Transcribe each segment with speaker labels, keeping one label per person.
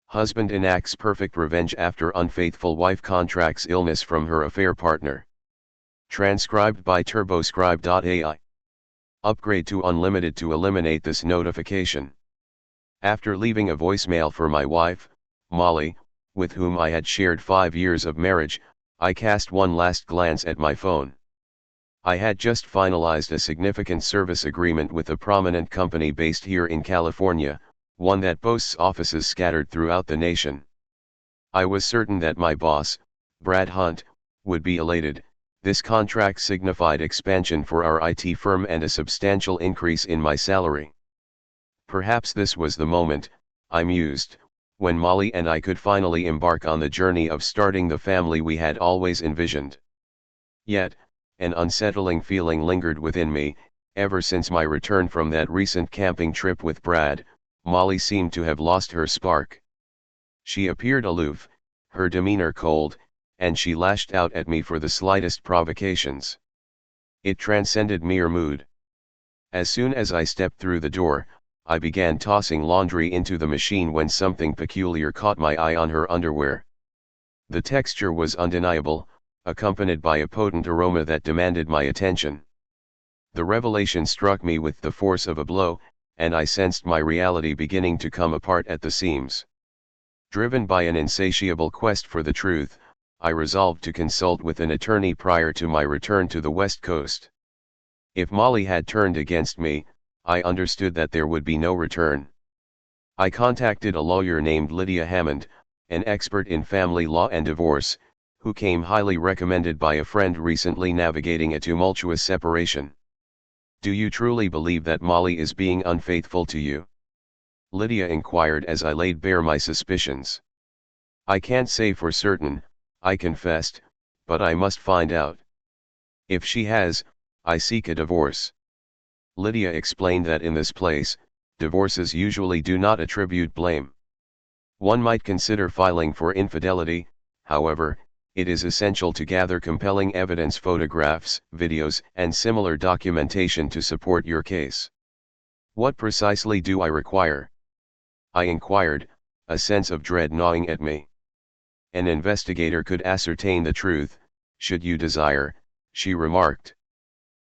Speaker 1: Husband enacts perfect revenge after unfaithful wife contracts illness from her affair partner. Transcribed by TurboScribe.ai. Upgrade to unlimited to eliminate this notification. After leaving a voicemail for my wife, Molly, with whom I had shared 5 years of marriage, I cast one last glance at my phone. I had just finalized a significant service agreement with a prominent company based here in California, one that boasts offices scattered throughout the nation. I was certain that my boss, Brad Hunt, would be elated. This contract signified expansion for our IT firm and a substantial increase in my salary. Perhaps this was the moment, I mused, when Molly and I could finally embark on the journey of starting the family we had always envisioned. Yet, an unsettling feeling lingered within me. Ever since my return from that recent camping trip with Brad, Molly seemed to have lost her spark. She appeared aloof, her demeanor cold, and she lashed out at me for the slightest provocations. It transcended mere mood. As soon as I stepped through the door, I began tossing laundry into the machine when something peculiar caught my eye on her underwear. The texture was undeniable, accompanied by a potent aroma that demanded my attention. The revelation struck me with the force of a blow, and I sensed my reality beginning to come apart at the seams. Driven by an insatiable quest for the truth, I resolved to consult with an attorney prior to my return to the West Coast. If Molly had turned against me, I understood that there would be no return. I contacted a lawyer named Lydia Hammond, an expert in family law and divorce, who came highly recommended by a friend recently navigating a tumultuous separation. "Do you truly believe that Molly is being unfaithful to you?" Lydia inquired as I laid bare my suspicions. "I can't say for certain," I confessed, "but I must find out. If she has, I seek a divorce." Lydia explained that in this place, divorces usually do not attribute blame. One might consider filing for infidelity, however, it is essential to gather compelling evidence, photographs, videos, and similar documentation to support your case. "What precisely do I require?" I inquired, a sense of dread gnawing at me. "An investigator could ascertain the truth, should you desire," she remarked.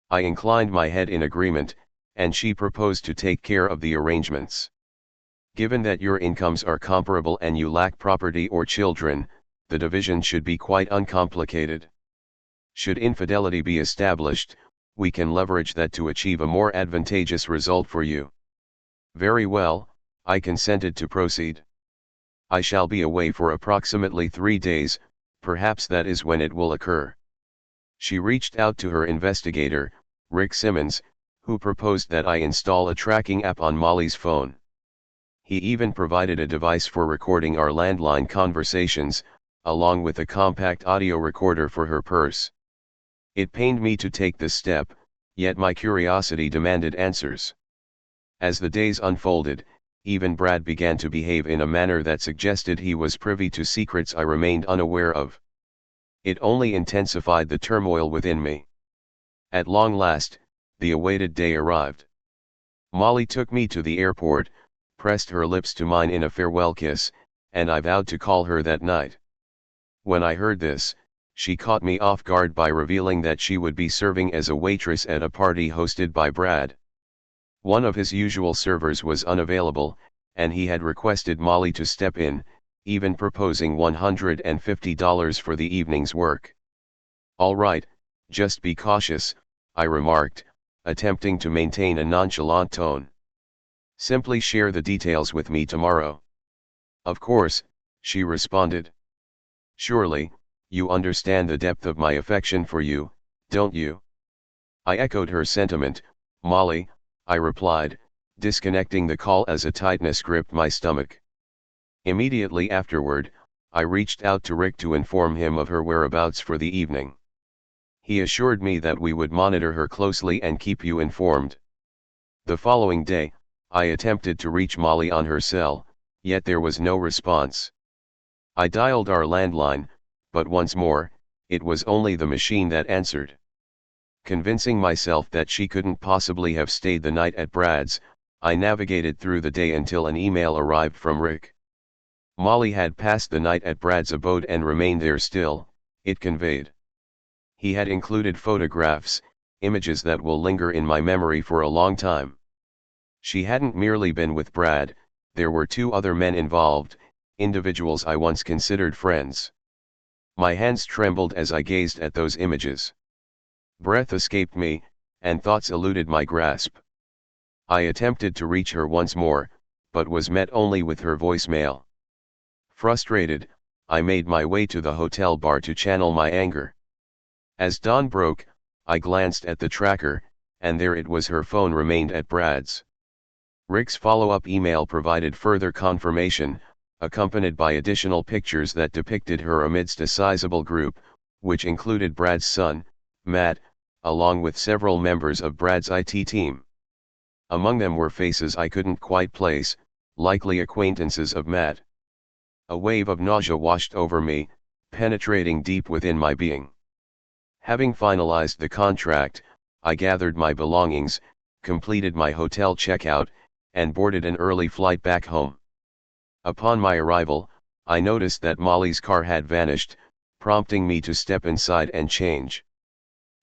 Speaker 1: I inclined my head in agreement, and she proposed to take care of the arrangements. "Given that your incomes are comparable and you lack property or children, the division should be quite uncomplicated. Should infidelity be established, we can leverage that to achieve a more advantageous result for you." "Very well," I consented to proceed. "I shall be away for approximately 3 days, perhaps that is when it will occur." She reached out to her investigator, Rick Simmons, who proposed that I install a tracking app on Molly's phone. He even provided a device for recording our landline conversations, along with a compact audio recorder for her purse. It pained me to take this step, yet my curiosity demanded answers. As the days unfolded, even Brad began to behave in a manner that suggested he was privy to secrets I remained unaware of. It only intensified the turmoil within me. At long last, the awaited day arrived. Molly took me to the airport, pressed her lips to mine in a farewell kiss, and I vowed to call her that night. When I heard this, she caught me off guard by revealing that she would be serving as a waitress at a party hosted by Brad. One of his usual servers was unavailable, and he had requested Molly to step in, even proposing $150 for the evening's work. "All right, just be cautious," I remarked, attempting to maintain a nonchalant tone. "Simply share the details with me tomorrow." "Of course," she responded. "Surely, you understand the depth of my affection for you, don't you?" I echoed her sentiment. "Molly," I replied, disconnecting the call as a tightness gripped my stomach. Immediately afterward, I reached out to Rick to inform him of her whereabouts for the evening. He assured me that we would monitor her closely and keep you informed. The following day, I attempted to reach Molly on her cell, yet there was no response. I dialed our landline, but once more, it was only the machine that answered. Convincing myself that she couldn't possibly have stayed the night at Brad's, I navigated through the day until an email arrived from Rick. Molly had passed the night at Brad's abode and remained there still, it conveyed. He had included photographs, images that will linger in my memory for a long time. She hadn't merely been with Brad, there were two other men involved, individuals I once considered friends. My hands trembled as I gazed at those images. Breath escaped me, and thoughts eluded my grasp. I attempted to reach her once more, but was met only with her voicemail. Frustrated, I made my way to the hotel bar to channel my anger. As dawn broke, I glanced at the tracker, and there it was. Her phone remained at Brad's. Rick's follow-up email provided further confirmation, accompanied by additional pictures that depicted her amidst a sizable group, which included Brad's son, Matt, along with several members of Brad's IT team. Among them were faces I couldn't quite place, likely acquaintances of Matt. A wave of nausea washed over me, penetrating deep within my being. Having finalized the contract, I gathered my belongings, completed my hotel checkout, and boarded an early flight back home. Upon my arrival, I noticed that Molly's car had vanished, prompting me to step inside and change.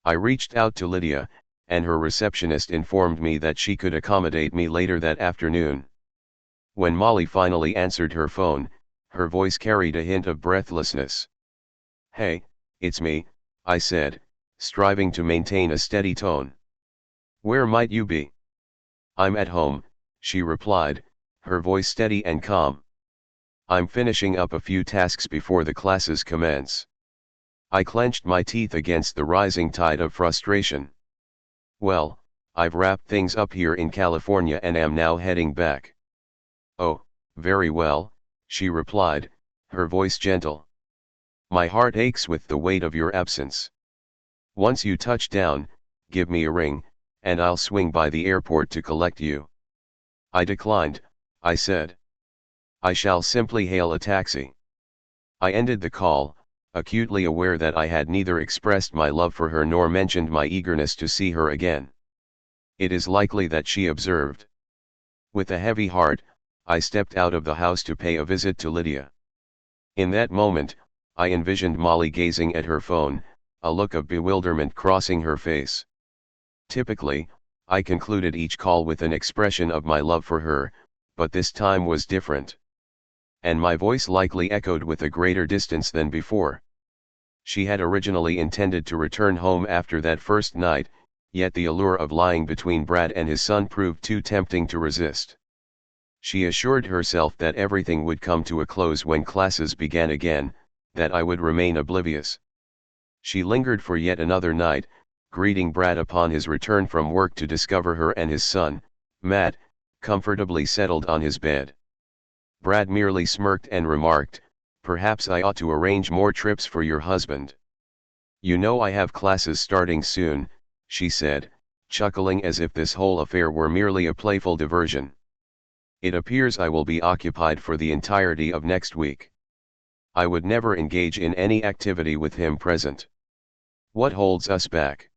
Speaker 1: I reached out to Lydia, and her receptionist informed me that she could accommodate me later that afternoon. When Molly finally answered her phone, her voice carried a hint of breathlessness. "Hey, it's me," I said, striving to maintain a steady tone. "Where might you be?" "I'm at home," she replied, her voice steady and calm. "I'm finishing up a few tasks before the classes commence." I clenched my teeth against the rising tide of frustration. "Well, I've wrapped things up here in California and am now heading back." "Oh, very well," she replied, her voice gentle. "My heart aches with the weight of your absence. Once you touch down, give me a ring, and I'll swing by the airport to collect you." I declined, I said. "I shall simply hail a taxi." I ended the call, acutely aware that I had neither expressed my love for her nor mentioned my eagerness to see her again. It is likely that she observed. With a heavy heart, I stepped out of the house to pay a visit to Lydia. In that moment, I envisioned Molly gazing at her phone, a look of bewilderment crossing her face. Typically, I concluded each call with an expression of my love for her, but this time was different. And my voice likely echoed with a greater distance than before. She had originally intended to return home after that first night, yet the allure of lying between Brad and his son proved too tempting to resist. She assured herself that everything would come to a close when classes began again, that I would remain oblivious. She lingered for yet another night, greeting Brad upon his return from work to discover her and his son, Matt, comfortably settled on his bed. Brad merely smirked and remarked, "Perhaps I ought to arrange more trips for your husband." "You know I have classes starting soon," she said, chuckling as if this whole affair were merely a playful diversion. "It appears I will be occupied for the entirety of next week. I would never engage in any activity with him present. What holds us back?"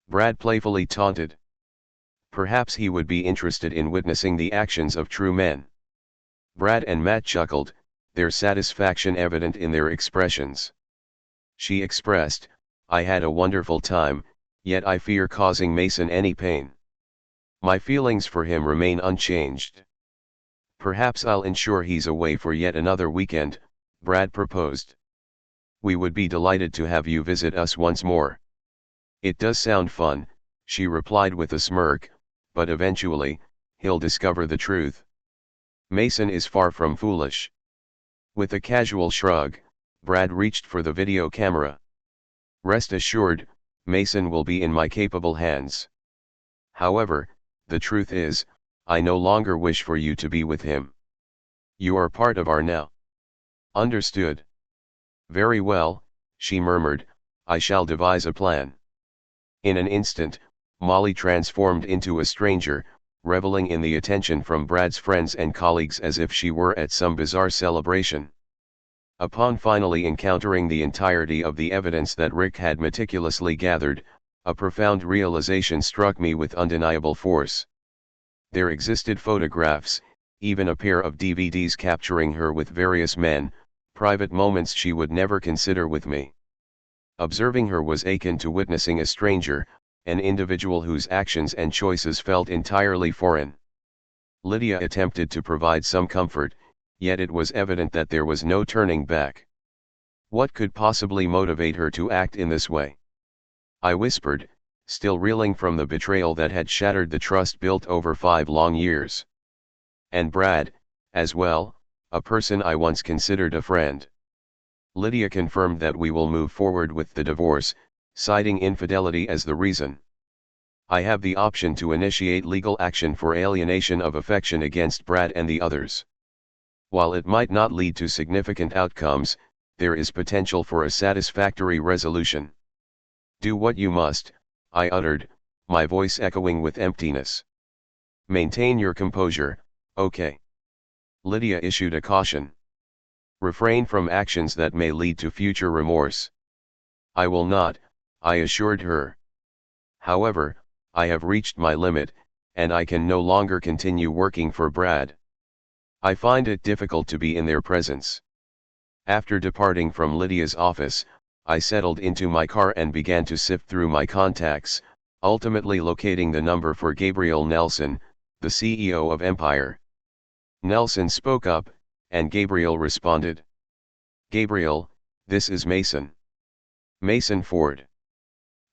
Speaker 1: Brad playfully taunted. Perhaps he would be interested in witnessing the actions of true men. Brad and Matt chuckled, their satisfaction evident in their expressions. She expressed, "I had a wonderful time, yet I fear causing Mason any pain. My feelings for him remain unchanged." "Perhaps I'll ensure he's away for yet another weekend," Brad proposed. "We would be delighted to have you visit us once more." "It does sound fun," she replied with a smirk, "but eventually, he'll discover the truth. Mason is far from foolish." With a casual shrug, Brad reached for the video camera. "Rest assured, Mason will be in my capable hands. However, the truth is, I no longer wish for you to be with him. You are part of our now." "Understood." "Very well," she murmured, "I shall devise a plan." In an instant, Molly transformed into a stranger, reveling in the attention from Brad's friends and colleagues as if she were at some bizarre celebration. Upon finally encountering the entirety of the evidence that Rick had meticulously gathered, a profound realization struck me with undeniable force. There existed photographs, even a pair of DVDs capturing her with various men, private moments she would never consider with me. Observing her was akin to witnessing a stranger, an individual whose actions and choices felt entirely foreign. Lydia attempted to provide some comfort, yet it was evident that there was no turning back. What could possibly motivate her to act in this way? I whispered, still reeling from the betrayal that had shattered the trust built over 5 long years. And Brad, as well, a person I once considered a friend. Lydia confirmed that we will move forward with the divorce, citing infidelity as the reason. I have the option to initiate legal action for alienation of affection against Brad and the others. While it might not lead to significant outcomes, there is potential for a satisfactory resolution. Do what you must, I uttered, my voice echoing with emptiness. Maintain your composure, okay? Lydia issued a caution. Refrain from actions that may lead to future remorse. I will not, I assured her. However, I have reached my limit, and I can no longer continue working for Brad. I find it difficult to be in their presence. After departing from Lydia's office, I settled into my car and began to sift through my contacts, ultimately locating the number for Gabriel Nelson, the CEO of Empire. Nelson spoke up, and Gabriel responded. Gabriel, this is Mason. Mason Ford.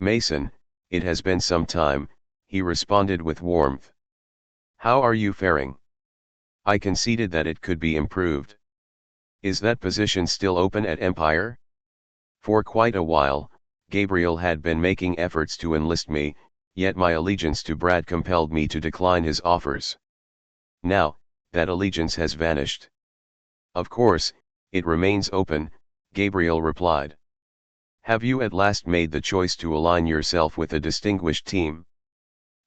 Speaker 1: Mason, it has been some time, he responded with warmth. How are you faring? I conceded that it could be improved. Is that position still open at Empire? For quite a while, Gabriel had been making efforts to enlist me, yet my allegiance to Brad compelled me to decline his offers. Now, that allegiance has vanished. Of course, it remains open, Gabriel replied. Have you at last made the choice to align yourself with a distinguished team?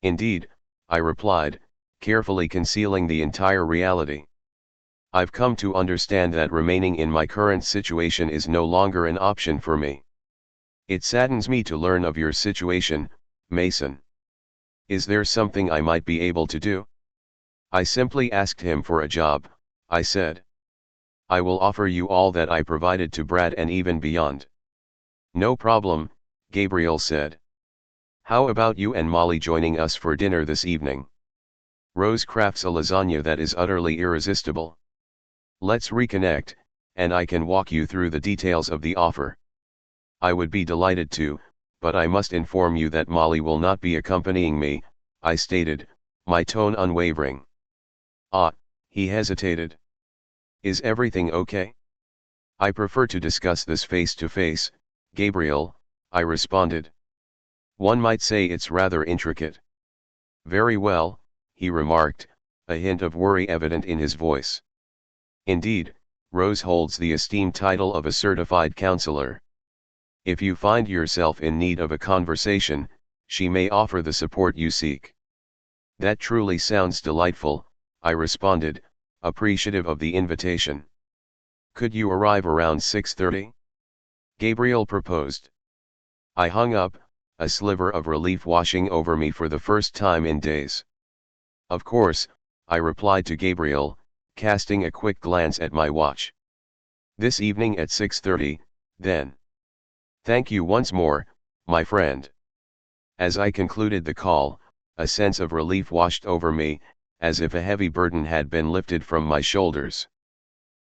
Speaker 1: Indeed, I replied, carefully concealing the entire reality. I've come to understand that remaining in my current situation is no longer an option for me. It saddens me to learn of your situation, Mason. Is there something I might be able to do? I simply asked him for a job, I said. I will offer you all that I provided to Brad and even beyond. No problem, Gabriel said. How about you and Molly joining us for dinner this evening? Rose crafts a lasagna that is utterly irresistible. Let's reconnect, and I can walk you through the details of the offer. I would be delighted to, but I must inform you that Molly will not be accompanying me, I stated, my tone unwavering. Ah, he hesitated. Is everything okay? I prefer to discuss this face to face, Gabriel, I responded. One might say it's rather intricate. Very well, he remarked, a hint of worry evident in his voice. Indeed, Rose holds the esteemed title of a certified counselor. If you find yourself in need of a conversation, she may offer the support you seek. That truly sounds delightful, I responded, appreciative of the invitation. Could you arrive around 6:30? Gabriel proposed. I hung up, a sliver of relief washing over me for the first time in days. Of course, I replied to Gabriel, casting a quick glance at my watch. This evening at 6:30, then. Thank you once more, my friend. As I concluded the call, a sense of relief washed over me, as if a heavy burden had been lifted from my shoulders.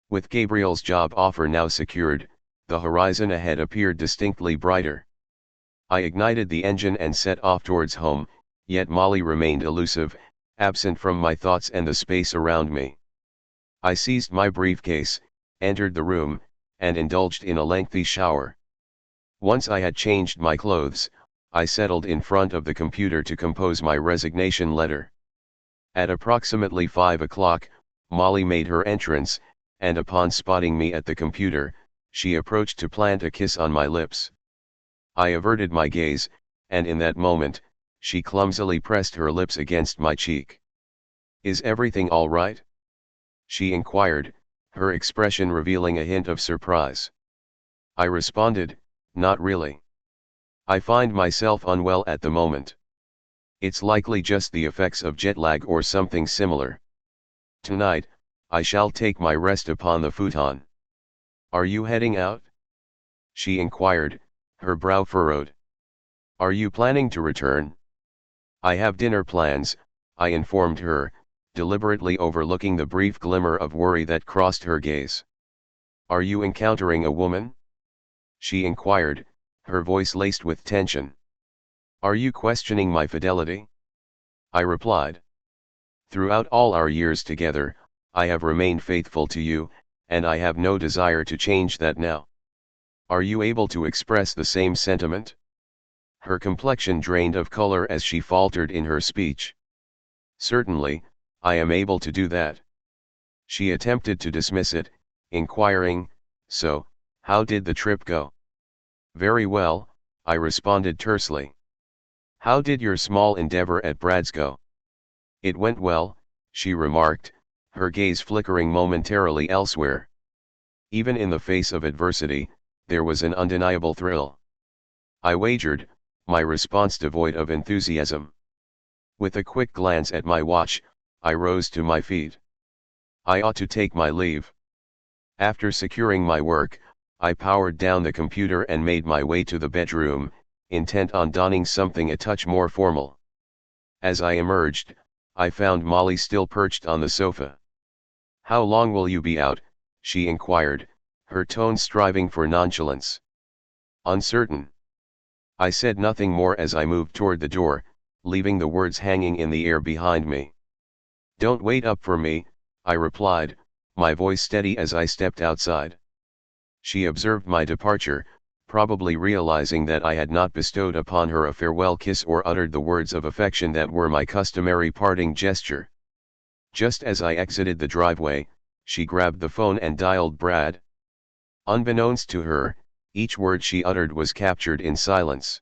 Speaker 1: With Gabriel's job offer now secured, the horizon ahead appeared distinctly brighter. I ignited the engine and set off towards home, yet Molly remained elusive, absent from my thoughts and the space around me. I seized my briefcase, entered the room, and indulged in a lengthy shower. Once I had changed my clothes, I settled in front of the computer to compose my resignation letter. At approximately 5 o'clock, Molly made her entrance, and upon spotting me at the computer, she approached to plant a kiss on my lips. I averted my gaze, and in that moment, she clumsily pressed her lips against my cheek. Is everything all right? She inquired, her expression revealing a hint of surprise. I responded, not really. I find myself unwell at the moment. It's likely just the effects of jet lag or something similar. Tonight, I shall take my rest upon the futon. Are you heading out? She inquired, her brow furrowed. Are you planning to return? I have dinner plans, I informed her, deliberately overlooking the brief glimmer of worry that crossed her gaze. Are you encountering a woman? She inquired, her voice laced with tension. Are you questioning my fidelity? I replied. Throughout all our years together, I have remained faithful to you, and I have no desire to change that now. Are you able to express the same sentiment? Her complexion drained of color as she faltered in her speech. Certainly, I am able to do that. She attempted to dismiss it, inquiring, so, how did the trip go? Very well, I responded tersely. How did your small endeavor at Brad's go? It went well, she remarked, her gaze flickering momentarily elsewhere. Even in the face of adversity, there was an undeniable thrill. I wagered, my response devoid of enthusiasm. With a quick glance at my watch, I rose to my feet. I ought to take my leave. After securing my work, I powered down the computer and made my way to the bedroom, intent on donning something a touch more formal. As I emerged, I found Molly still perched on the sofa. How long will you be out? She inquired, her tone striving for nonchalance. Uncertain. I said nothing more as I moved toward the door, leaving the words hanging in the air behind me. Don't wait up for me, I replied, my voice steady as I stepped outside. She observed my departure, probably realizing that I had not bestowed upon her a farewell kiss or uttered the words of affection that were my customary parting gesture. Just as I exited the driveway, she grabbed the phone and dialed Brad. Unbeknownst to her, each word she uttered was captured in silence.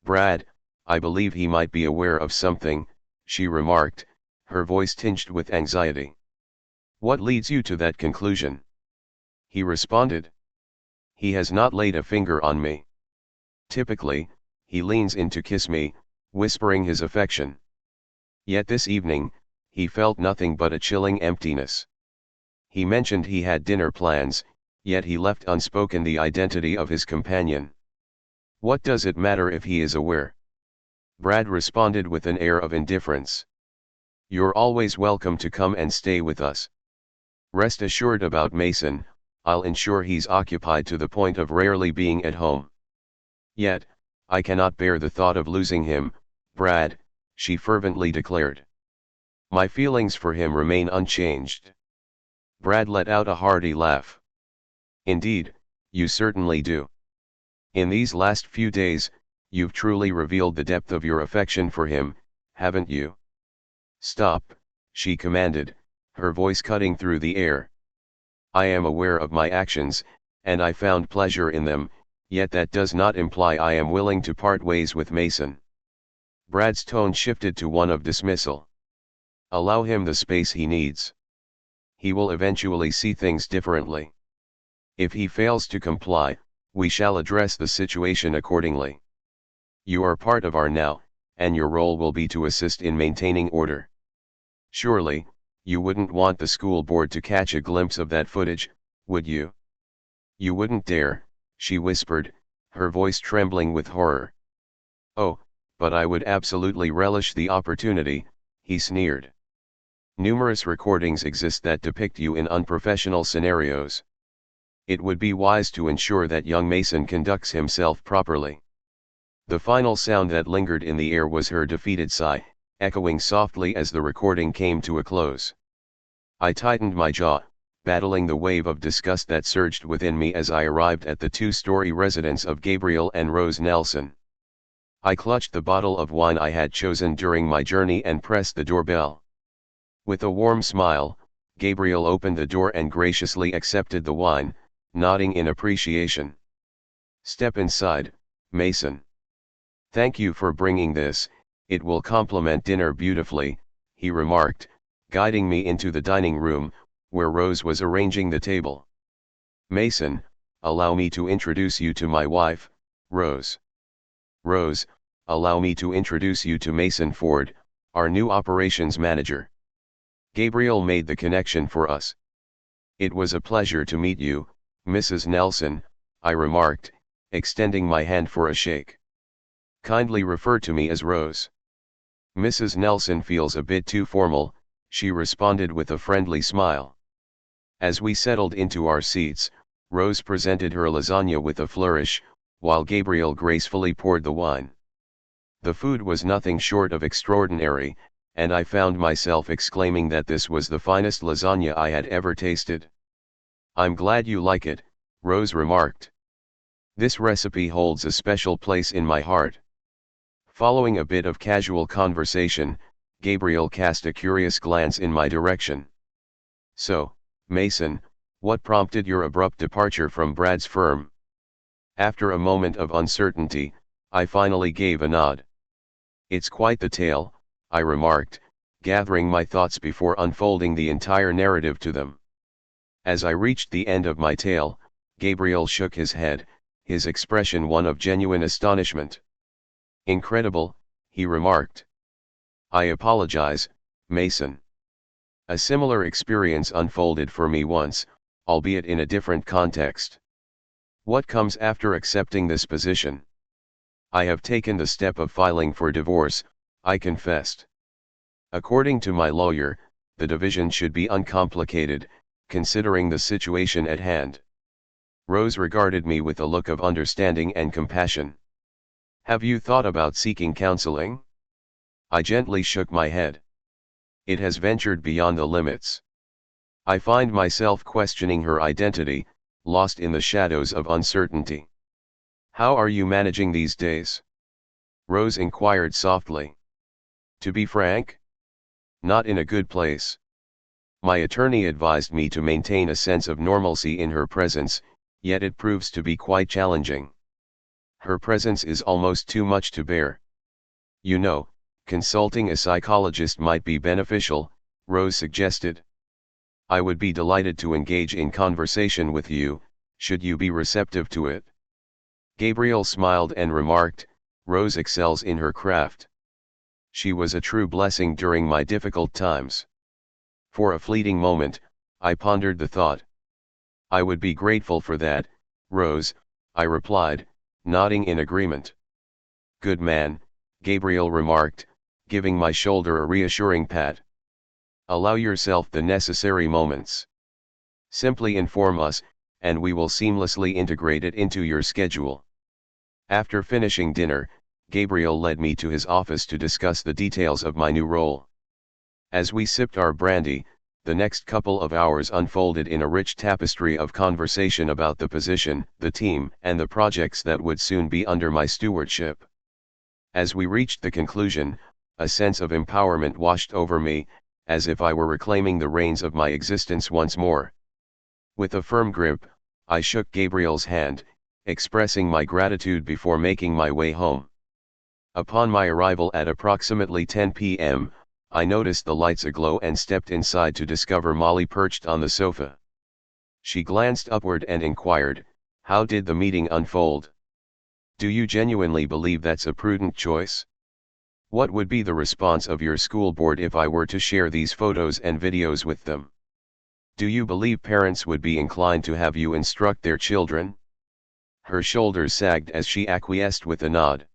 Speaker 1: Brad, I believe he might be aware of something, she remarked, her voice tinged with anxiety. What leads you to that conclusion? He responded. He has not laid a finger on me. Typically, he leans in to kiss me, whispering his affection. Yet this evening, he felt nothing but a chilling emptiness. He mentioned he had dinner plans, yet he left unspoken the identity of his companion. What does it matter if he is aware? Brad responded with an air of indifference. You're always welcome to come and stay with us. Rest assured about Mason, I'll ensure he's occupied to the point of rarely being at home. Yet, I cannot bear the thought of losing him, Brad, she fervently declared. My feelings for him remain unchanged. Brad let out a hearty laugh. Indeed, you certainly do. In these last few days, you've truly revealed the depth of your affection for him, haven't you? Stop, she commanded, her voice cutting through the air. I am aware of my actions, and I found pleasure in them, yet that does not imply I am willing to part ways with Mason. Brad's tone shifted to one of dismissal. Allow him the space he needs. He will eventually see things differently. If he fails to comply, we shall address the situation accordingly. You are part of our now, and your role will be to assist in maintaining order. Surely, you wouldn't want the school board to catch a glimpse of that footage, would you? You wouldn't dare, she whispered, her voice trembling with horror. Oh, but I would absolutely relish the opportunity, he sneered. Numerous recordings exist that depict you in unprofessional scenarios. It would be wise to ensure that young Mason conducts himself properly. The final sound that lingered in the air was her defeated sigh, echoing softly as the recording came to a close. I tightened my jaw, battling the wave of disgust that surged within me as I arrived at the two-story residence of Gabriel and Rose Nelson. I clutched the bottle of wine I had chosen during my journey and pressed the doorbell. With a warm smile, Gabriel opened the door and graciously accepted the wine, nodding in appreciation. Step inside, Mason. Thank you for bringing this, it will complement dinner beautifully, he remarked, guiding me into the dining room, where Rose was arranging the table. Mason, allow me to introduce you to my wife, Rose. Rose, allow me to introduce you to Mason Ford, our new operations manager. Gabriel made the connection for us. "It was a pleasure to meet you, Mrs. Nelson," I remarked, extending my hand for a shake. "Kindly refer to me as Rose." "Mrs. Nelson feels a bit too formal," she responded with a friendly smile. As we settled into our seats, Rose presented her lasagna with a flourish, while Gabriel gracefully poured the wine. The food was nothing short of extraordinary, and I found myself exclaiming that this was the finest lasagna I had ever tasted. "I'm glad you like it," Rose remarked. "This recipe holds a special place in my heart." Following a bit of casual conversation, Gabriel cast a curious glance in my direction. "So, Mason, what prompted your abrupt departure from Brad's firm?" After a moment of uncertainty, I finally gave a nod. "It's quite the tale," I remarked, gathering my thoughts before unfolding the entire narrative to them. As I reached the end of my tale, Gabriel shook his head, his expression one of genuine astonishment. "Incredible," he remarked. "I apologize, Mason. A similar experience unfolded for me once, albeit in a different context. What comes after accepting this position? I have taken the step of filing for divorce," I confessed. "According to my lawyer, the division should be uncomplicated, considering the situation at hand." Rose regarded me with a look of understanding and compassion. "Have you thought about seeking counseling?" I gently shook my head. It has ventured beyond the limits. I find myself questioning her identity, lost in the shadows of uncertainty. "How are you managing these days?" Rose inquired softly. "To be frank, not in a good place. My attorney advised me to maintain a sense of normalcy in her presence, yet it proves to be quite challenging. Her presence is almost too much to bear. You know, consulting a psychologist might be beneficial," Rose suggested. "I would be delighted to engage in conversation with you, should you be receptive to it." Gabriel smiled and remarked, "Rose excels in her craft. She was a true blessing during my difficult times." For a fleeting moment, I pondered the thought. "I would be grateful for that, Rose," I replied, nodding in agreement. "Good man," Gabriel remarked, giving my shoulder a reassuring pat. "Allow yourself the necessary moments. Simply inform us, and we will seamlessly integrate it into your schedule." After finishing dinner, Gabriel led me to his office to discuss the details of my new role. As we sipped our brandy, the next couple of hours unfolded in a rich tapestry of conversation about the position, the team, and the projects that would soon be under my stewardship. As we reached the conclusion, a sense of empowerment washed over me, as if I were reclaiming the reins of my existence once more. With a firm grip, I shook Gabriel's hand, expressing my gratitude before making my way home. Upon my arrival at approximately 10 p.m., I noticed the lights aglow and stepped inside to discover Molly perched on the sofa. She glanced upward and inquired, "How did the meeting unfold? Do you genuinely believe that's a prudent choice? What would be the response of your school board if I were to share these photos and videos with them? Do you believe parents would be inclined to have you instruct their children?" Her shoulders sagged as she acquiesced with a nod.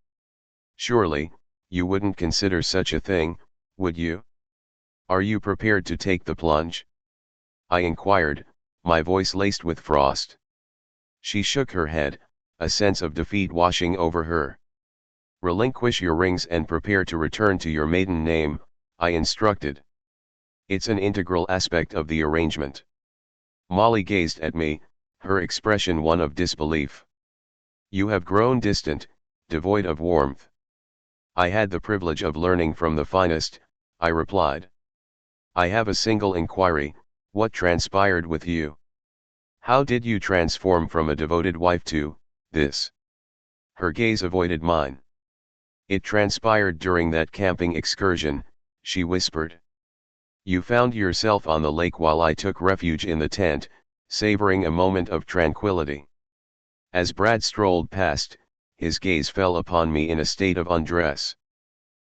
Speaker 1: "Surely, you wouldn't consider such a thing, would you? Are you prepared to take the plunge?" I inquired, my voice laced with frost. She shook her head, a sense of defeat washing over her. "Relinquish your rings and prepare to return to your maiden name," I instructed. "It's an integral aspect of the arrangement." Molly gazed at me, her expression one of disbelief. "You have grown distant, devoid of warmth." "I had the privilege of learning from the finest," I replied. "I have a single inquiry: what transpired with you? How did you transform from a devoted wife to this?" Her gaze avoided mine. "It transpired during that camping excursion," she whispered. "You found yourself on the lake while I took refuge in the tent, savoring a moment of tranquility. As Brad strolled past, his gaze fell upon me in a state of undress.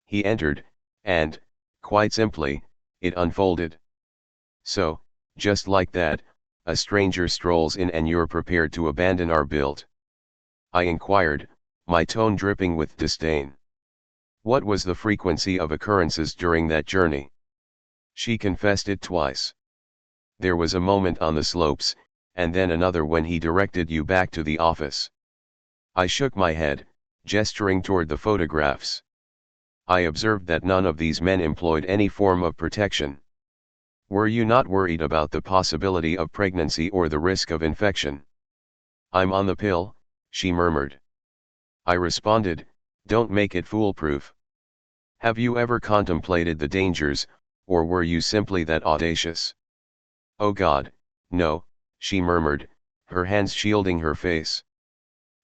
Speaker 1: He entered, and, quite simply, it unfolded. So, just like that, a stranger strolls in and you're prepared to abandon our build? I inquired, my tone dripping with disdain. What was the frequency of occurrences during that journey? She confessed it twice. There was a moment on the slopes, and then another when he directed you back to the office. I shook my head, gesturing toward the photographs. I observed that none of these men employed any form of protection. Were you not worried about the possibility of pregnancy or the risk of infection? I'm on the pill, she murmured. I responded, don't make it foolproof. Have you ever contemplated the dangers, or were you simply that audacious? Oh God, no, she murmured, her hands shielding her face.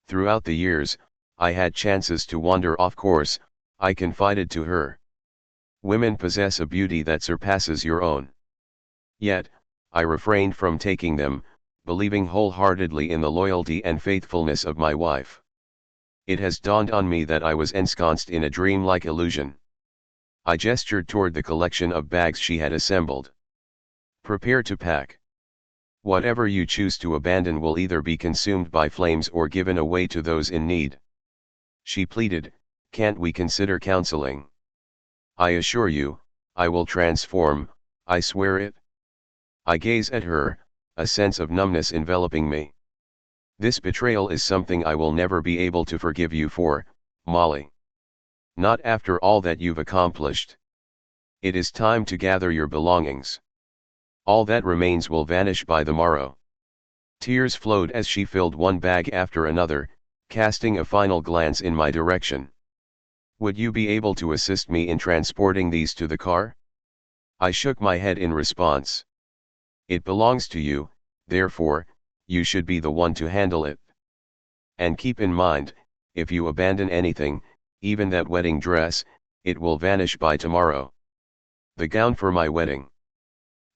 Speaker 1: Throughout the years, I had chances to wander off course, I confided to her. Women possess a beauty that surpasses your own. Yet, I refrained from taking them, believing wholeheartedly in the loyalty and faithfulness of my wife. It has dawned on me that I was ensconced in a dreamlike illusion. I gestured toward the collection of bags she had assembled. Prepare to pack. Whatever you choose to abandon will either be consumed by flames or given away to those in need. She pleaded, can't we consider counseling? I assure you, I will transform, I swear it. I gaze at her, a sense of numbness enveloping me. This betrayal is something I will never be able to forgive you for, Molly. Not after all that you've accomplished. It is time to gather your belongings. All that remains will vanish by the morrow. Tears flowed as she filled one bag after another, casting a final glance in my direction. Would you be able to assist me in transporting these to the car? I shook my head in response. It belongs to you, therefore, you should be the one to handle it. And keep in mind, if you abandon anything, even that wedding dress, it will vanish by tomorrow. The gown for my wedding.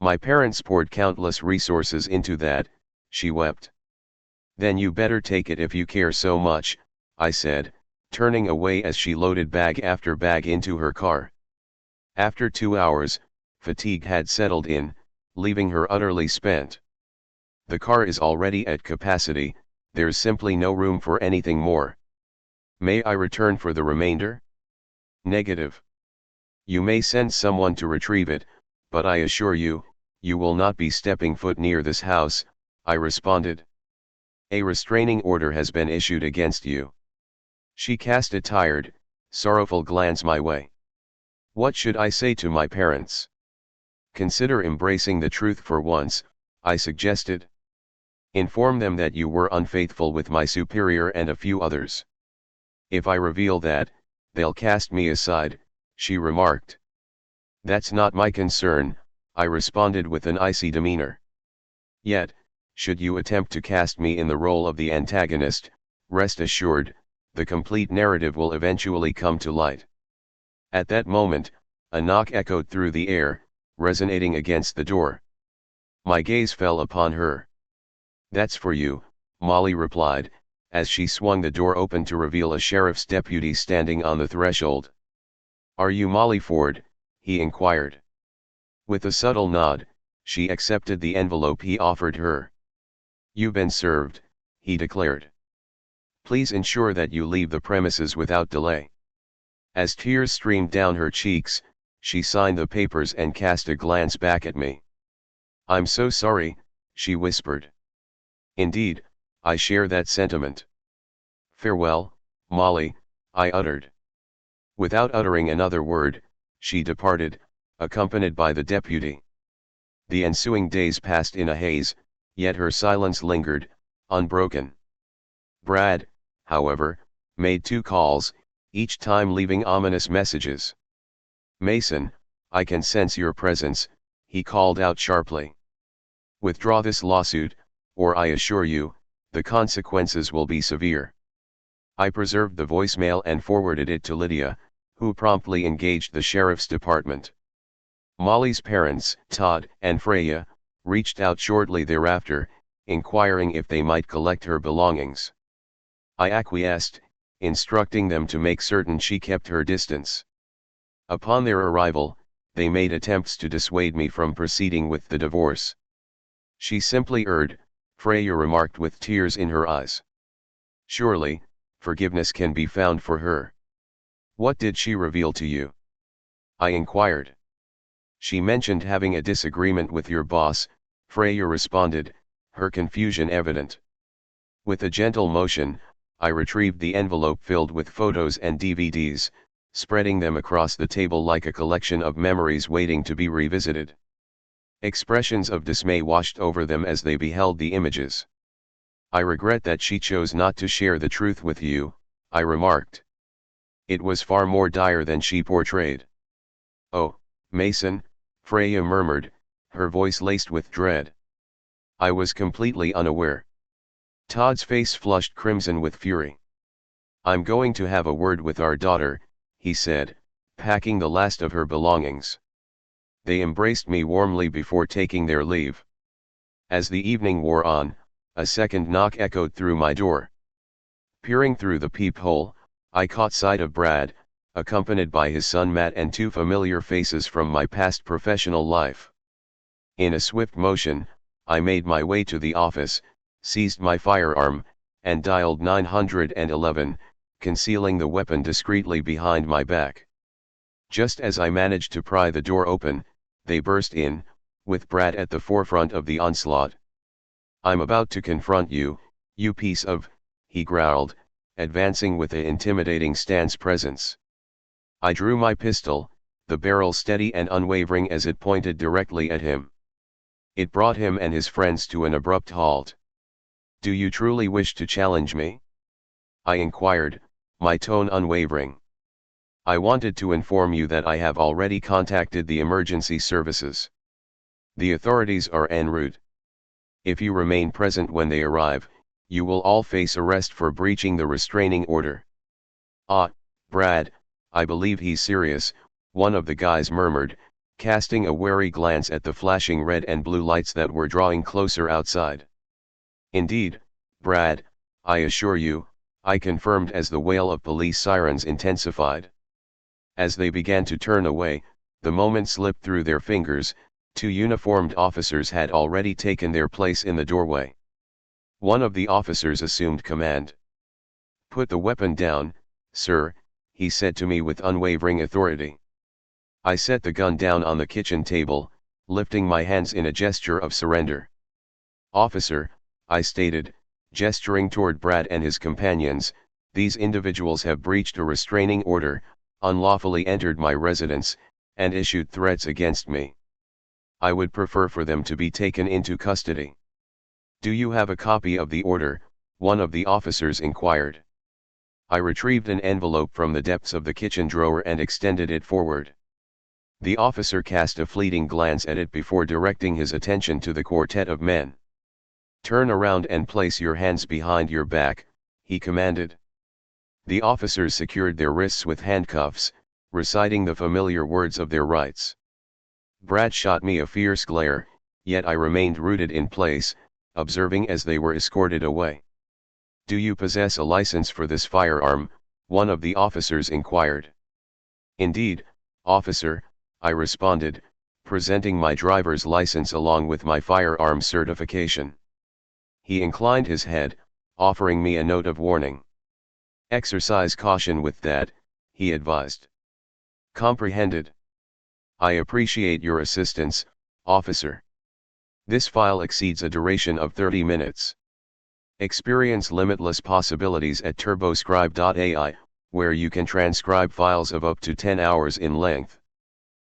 Speaker 1: My parents poured countless resources into that, she wept. Then you better take it if you care so much, I said, turning away as she loaded bag after bag into her car. After 2 hours, fatigue had settled in, leaving her utterly spent. The car is already at capacity, there's simply no room for anything more. May I return for the remainder? Negative. You may send someone to retrieve it, but I assure you, you will not be stepping foot near this house, I responded. A restraining order has been issued against you. She cast a tired, sorrowful glance my way. What should I say to my parents? Consider embracing the truth for once, I suggested. Inform them that you were unfaithful with my superior and a few others. If I reveal that, they'll cast me aside, she remarked. That's not my concern, I responded with an icy demeanor. Yet, should you attempt to cast me in the role of the antagonist, rest assured, the complete narrative will eventually come to light. At that moment, a knock echoed through the air, resonating against the door. My gaze fell upon her. That's for you, Molly replied, as she swung the door open to reveal a sheriff's deputy standing on the threshold. Are you Molly Ford? He inquired. With a subtle nod, she accepted the envelope he offered her. You've been served, he declared. Please ensure that you leave the premises without delay. As tears streamed down her cheeks, she signed the papers and cast a glance back at me. I'm so sorry, she whispered. Indeed, I share that sentiment. Farewell, Molly, I uttered. Without uttering another word, she departed, accompanied by the deputy. The ensuing days passed in a haze, yet her silence lingered, unbroken. Brad, however, made 2 calls, each time leaving ominous messages. Mason, I can sense your presence, he called out sharply. Withdraw this lawsuit, or I assure you, the consequences will be severe. I preserved the voicemail and forwarded it to Lydia, who promptly engaged the sheriff's department. Molly's parents, Todd and Freya, reached out shortly thereafter, inquiring if they might collect her belongings. I acquiesced, instructing them to make certain she kept her distance. Upon their arrival, they made attempts to dissuade me from proceeding with the divorce. She simply erred, Freya remarked with tears in her eyes. Surely, forgiveness can be found for her. What did she reveal to you? I inquired. She mentioned having a disagreement with your boss, Freya responded, her confusion evident. With a gentle motion, I retrieved the envelope filled with photos and DVDs, spreading them across the table like a collection of memories waiting to be revisited. Expressions of dismay washed over them as they beheld the images. I regret that she chose not to share the truth with you, I remarked. It was far more dire than she portrayed. Oh, Mason, Freya murmured, her voice laced with dread. I was completely unaware. Todd's face flushed crimson with fury. I'm going to have a word with our daughter, he said, packing the last of her belongings. They embraced me warmly before taking their leave. As the evening wore on, a second knock echoed through my door. Peering through the peephole, I caught sight of Brad, accompanied by his son Matt and two familiar faces from my past professional life. In a swift motion, I made my way to the office, seized my firearm, and dialed 911, concealing the weapon discreetly behind my back. Just as I managed to pry the door open, they burst in, with Brad at the forefront of the onslaught. I'm about to confront you, you piece of, he growled, advancing with an intimidating stance presence. I drew my pistol, the barrel steady and unwavering as it pointed directly at him. It brought him and his friends to an abrupt halt. Do you truly wish to challenge me? I inquired, my tone unwavering. I wanted to inform you that I have already contacted the emergency services. The authorities are en route. If you remain present when they arrive, you will all face arrest for breaching the restraining order. Ah, Brad, I believe he's serious, one of the guys murmured, casting a wary glance at the flashing red and blue lights that were drawing closer outside. Indeed, Brad, I assure you, I confirmed as the wail of police sirens intensified. As they began to turn away, the moment slipped through their fingers, two uniformed officers had already taken their place in the doorway. One of the officers assumed command. Put the weapon down, sir, he said to me with unwavering authority. I set the gun down on the kitchen table, lifting my hands in a gesture of surrender. Officer, I stated, gesturing toward Brad and his companions, these individuals have breached a restraining order, unlawfully entered my residence, and issued threats against me. I would prefer for them to be taken into custody. Do you have a copy of the order? One of the officers inquired. I retrieved an envelope from the depths of the kitchen drawer and extended it forward. The officer cast a fleeting glance at it before directing his attention to the quartet of men. Turn around and place your hands behind your back, he commanded. The officers secured their wrists with handcuffs, reciting the familiar words of their rights. Brad shot me a fierce glare, yet I remained rooted in place, observing as they were escorted away. Do you possess a license for this firearm? One of the officers inquired. Indeed, officer, I responded, presenting my driver's license along with my firearm certification. He inclined his head, offering me a note of warning. Exercise caution with that, he advised. Comprehended. I appreciate your assistance, officer. This file exceeds a duration of 30 minutes. Experience limitless possibilities at turboscribe.ai, where you can transcribe files of up to 10 hours in length.